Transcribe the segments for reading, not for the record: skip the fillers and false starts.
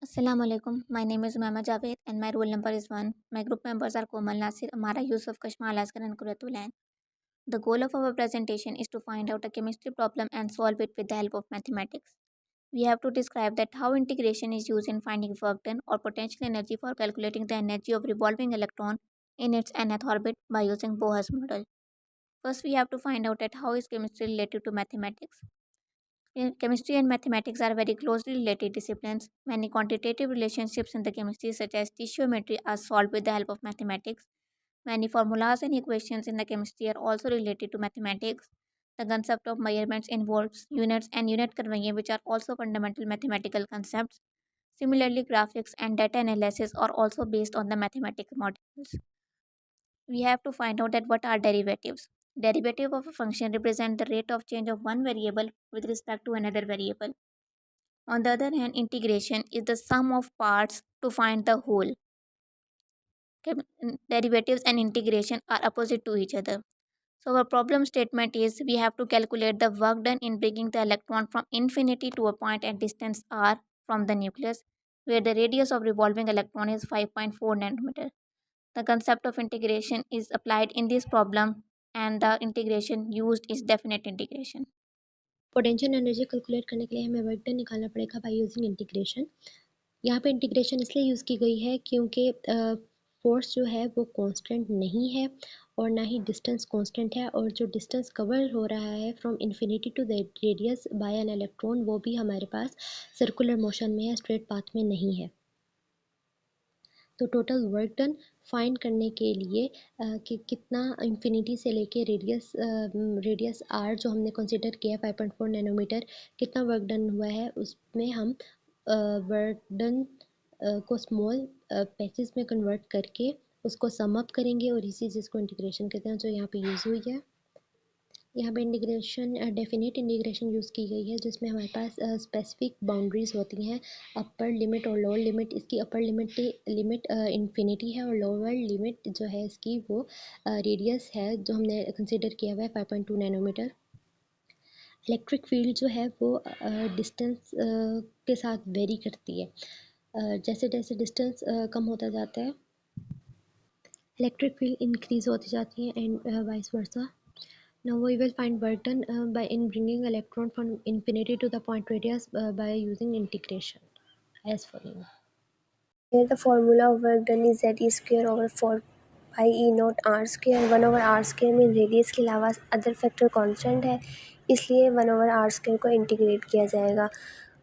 Assalamualaikum. My name is Umama Javed and my roll number is 1. My group members are Komal Nasir, Amara Yusuf, Kashmal Askar and Kuratulan. The goal of our presentation is to find out a chemistry problem and solve it with the help of mathematics. We have to describe that how integration is used in finding work done or potential energy for calculating the energy of revolving electron in its nth orbit by using Bohr's model. First, we have to find out that how is chemistry related to mathematics. Chemistry and mathematics are very closely related disciplines. Many quantitative relationships in the chemistry, such as stoichiometry, are solved with the help of mathematics. Many formulas and equations in the chemistry are also related to mathematics. The concept of measurements involves units and unit conveyance, which are also fundamental mathematical concepts. Similarly, graphics and data analysis are also based on the mathematical models. We have to find out that what are derivatives. Derivative of a function represent the rate of change of one variable with respect to another variable. On the other hand, integration is the sum of parts to find the whole. Derivatives and integration are opposite to each other. So our problem statement is we have to calculate the work done in bringing the electron from infinity to a point at distance r from the nucleus, where the radius of revolving electron is 5.4 nanometer. The concept of integration is applied in this problem and the integration used is definite integration. Potential energy calculate करने के लिए हमें work done निकालना पड़ेगा by using integration. यहाँ पे integration इसलिए use की गई है क्योंकि फोर्स जो है वो कांस्टेंट नहीं है और ना ही डिस्टेंस कांस्टेंट है, और जो डिस्टेंस कवर हो रहा है from infinity to the radius by an electron वो भी हमारे पास सर्कुलर मोशन में है, स्ट्रेट पाथ में नहीं है। तो टोटल वर्क डन फाइंड करने के लिए कि कितना इन्फिनिटी से लेके रेडियस आर जो हमने कंसिडर किया 5.4 नैनोमीटर, कितना वर्क डन हुआ है उसमें हम वर्क डन को स्मॉल पैसेज में कन्वर्ट करके उसको सम अप करेंगे और इसी चीज़ को इंटीग्रेशन कहते हैं जो यहाँ पे यूज़ हुई है। यहाँ पे इंटीग्रेशन डेफिनेट इंटीग्रेशन यूज़ की गई है जिसमें हमारे पास स्पेसिफिक बाउंड्रीज होती हैं, अपर लिमिट और लोअर लिमिट। इसकी अपर लिमिट इन्फिनिटी है और लोअर लिमिट जो है इसकी वो रेडियस है जो हमने कंसिडर किया हुआ है 5.2 नैनोमीटर। इलेक्ट्रिक फील्ड जो है वो डिस्टेंस के साथ वेरी करती है। जैसे जैसे डिस्टेंस कम होता जाता है इलेक्ट्रिक फील्ड इंक्रीज होती जाती है and vice versa. Now we will find work done by in bringing electron from infinity to the point radius by using integration as following. Here the formula of work done is Z E square over 4 pi E naught R square। 1 over R square में radius के अलावा other factor constant है, इसलिए 1 over R square को integrate किया जाएगा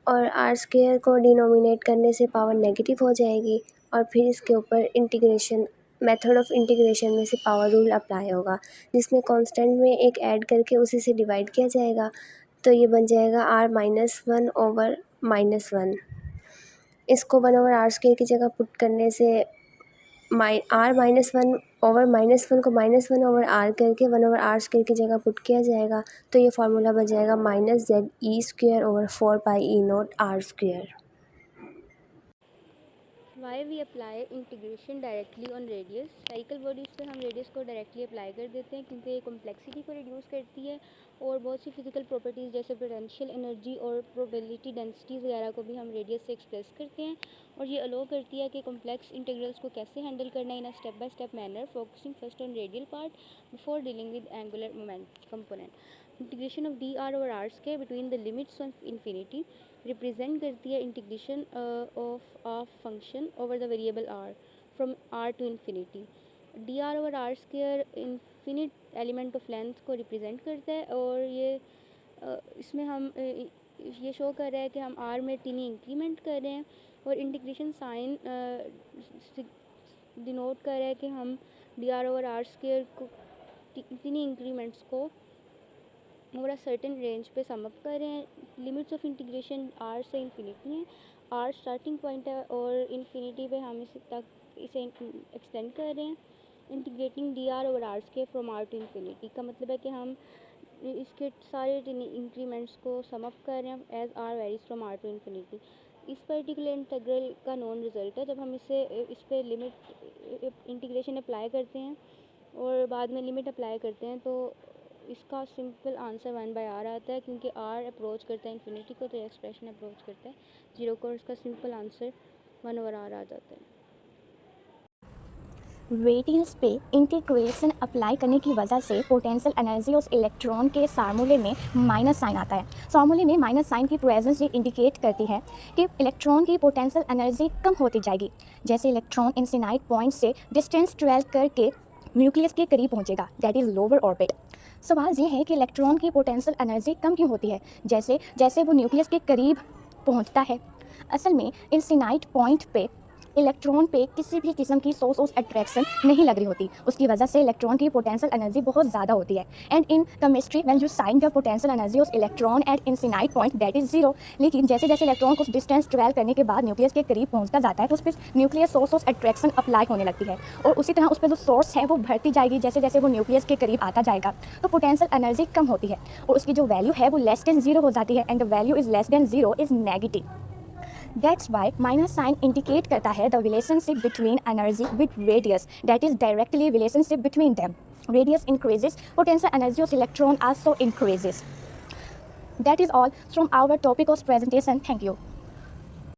और R square को डिनोमिनेट करने से पावर नेगेटिव हो जाएगी और फिर इसके ऊपर इंटीग्रेशन मेथड ऑफ इंटीग्रेशन में से पावर रूल अप्लाई होगा, जिसमें कांस्टेंट में एक ऐड करके उसी से डिवाइड किया जाएगा। तो ये बन जाएगा R-1 over -1। इसको 1 over R स्क्वायर की जगह पुट करने से R-1 over -1 को -1 over R करके 1 over R स्क्वायर की जगह पुट किया जाएगा। तो ये फार्मूला बन जाएगा -ZE square over 4 pi E naught R square. Why we apply integration directly on radius. Cycle bodies पे हम रेडियस को डायरेक्टली अप्लाई कर देते हैं क्योंकि ये कॉम्प्लेक्सिटी को रिड्यूस करती है और बहुत सी फिजिकल प्रॉपर्टीज़ जैसे पोटेंशियल एनर्जी और प्रोबेबिलिटी डेंसिटीज़ वगैरह को भी हम रेडियस से एक्सप्रेस करते हैं। और ये अलो करती है कि कॉम्प्लेक्स इंटीग्रल्स को कैसे हैंडल करना in a step by step manner, focusing first on radial part before dealing with angular moment component. Integration of D are over are square between the limits of infinity represent करती है integration of function over the variable R from are to infinity. D are over are square infinite element of length को represent करता है और ये इसमें हम ये शो कर रहा है कि हम आर में टीनी इंक्रीमेंट कर रहे हैं और इंटीग्रेशन साइन डिनोट कर रहा है कि हम d are over are square को टीनी इंक्रीमेंट्स को ओवर अ सर्टेन रेंज पे सम अप कर रहे हैं। लिमिट्स ऑफ इंटीग्रेशन आर से इन्फिनिटी है, आर स्टार्टिंग पॉइंट है और इन्फिनिटी पे हम इसे एक्सटेंड कर रहे हैं। Integrating d are over are square from are to infinity का मतलब है कि हम इसके सारे इंक्रीमेंट्स को सम अप कर रहे हैं as r varies from are to infinity. इस पर्टिकुलर इंटीग्रल का नॉन रिजल्ट है जब हम इस पर लिमिट इंटीग्रेशन अप्लाई करते हैं और बाद में लिमिट अप्लाई करते हैं तो इसका सिंपल आंसर 1/r आता है, क्योंकि r अप्रोच करता है इन्फिनिटी को, तो ये एक्सप्रेशन अप्रोच करता है 0 को, और इसका सिंपल आंसर 1/r आ जाता है। रेडियस पे इंटीग्रेशन अप्लाई करने की वजह से पोटेंशियल एनर्जी उस इलेक्ट्रॉन के फार्मूले में माइनस साइन आता है। फार्मूले में माइनस साइन की प्रेजेंस ये इंडिकेट करती है कि इलेक्ट्रॉन की पोटेंशियल एनर्जी कम होती जाएगी। जैसे इलेक्ट्रॉन इंफिनाइट पॉइंट से डिस्टेंस ट्रेवल करके न्यूक्लियस के करीब पहुंचेगा, दैट इज़ लोअर ऑर्बिट। सवाल ये है कि इलेक्ट्रॉन की पोटेंशियल एनर्जी कम क्यों होती है जैसे जैसे वो न्यूक्लियस के करीब पहुंचता है। असल में इंफिनाइट पॉइंट पे इलेक्ट्रॉन पे किसी भी किस्म की सोर्स ऑफ अट्रैक्शन नहीं लग रही होती, उसकी वजह से इलेक्ट्रॉन की पोटेंशियल एनर्जी बहुत ज़्यादा होती है। And in chemistry when you find the potential energy of electron at infinite point that is 0। लेकिन जैसे जैसे इलेक्ट्रॉन कुछ डिस्टेंस ट्रैवल करने के बाद न्यूक्लियस के करीब पहुंचता जाता है तो उस पर nucleus source of attraction apply होने लगती है, और उसी तरह उस पर जो सोर्स है वो बढ़ती जाएगी जैसे जैसे वो न्यूक्लियस के करीब आता जाएगा, तो पोटेंशियल एनर्जी कम होती है और उसकी जो वैल्यू है वो लेस देन 0 हो जाती है, and the value is less than 0 is negative. That's why minus sign indicate करता है the relationship between energy with radius, that is directly relationship between them. Radius increases, potential energy of electron also increases. That is all from our topic of presentation. Thank you.